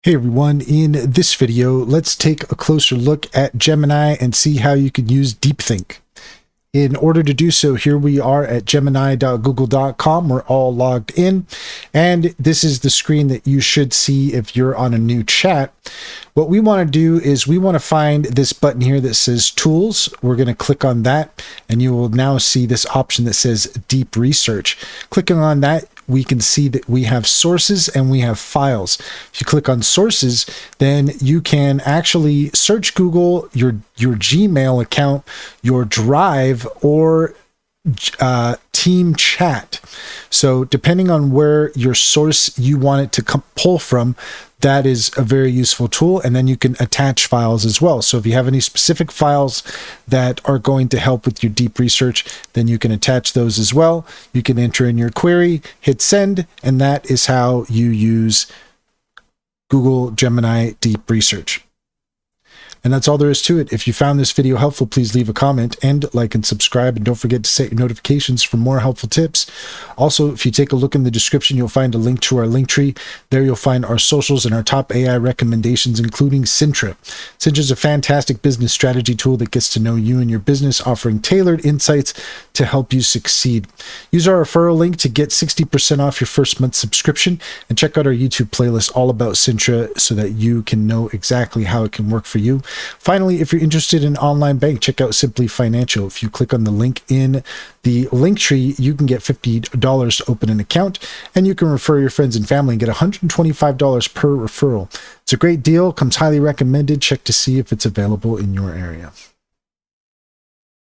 Hey everyone, in this video, let's take a closer look at Gemini and see how you can use Deep Think. In order to do so, here we are at gemini.google.com. We're all logged in, and this is the screen that you should see if you're on a new chat. What we want to do is we want to find this button here that says Tools. We're going to click on that, and you will now see this option that says Deep Research. Clicking on that, we can see that we have sources and we have files. If you click on sources, then you can actually search Google, your Gmail account, your Drive, or team chat. So depending on where your source you want it to pull from, that is a very useful tool. And then you can attach files as well. So if you have any specific files that are going to help with your deep research, then you can attach those as well. You can enter in your query, hit send, and that is how you use Google Gemini Deep Research. And that's all there is to it. If you found this video helpful, please leave a comment and like and subscribe. And don't forget to set your notifications for more helpful tips. Also, if you take a look in the description, you'll find a link to our link tree. There you'll find our socials and our top AI recommendations, including Cintra. Cintra is a fantastic business strategy tool that gets to know you and your business, offering tailored insights to help you succeed. Use our referral link to get 60% off your first month subscription, and check out our YouTube playlist all about Cintra so that you can know exactly how it can work for you. Finally, if you're interested in online bank, check out Simply Financial. If you click on the link in the link tree, you can get $50 to open an account, and you can refer your friends and family and get $125 per referral. It's a great deal, comes highly recommended. Check to see if it's available in your area.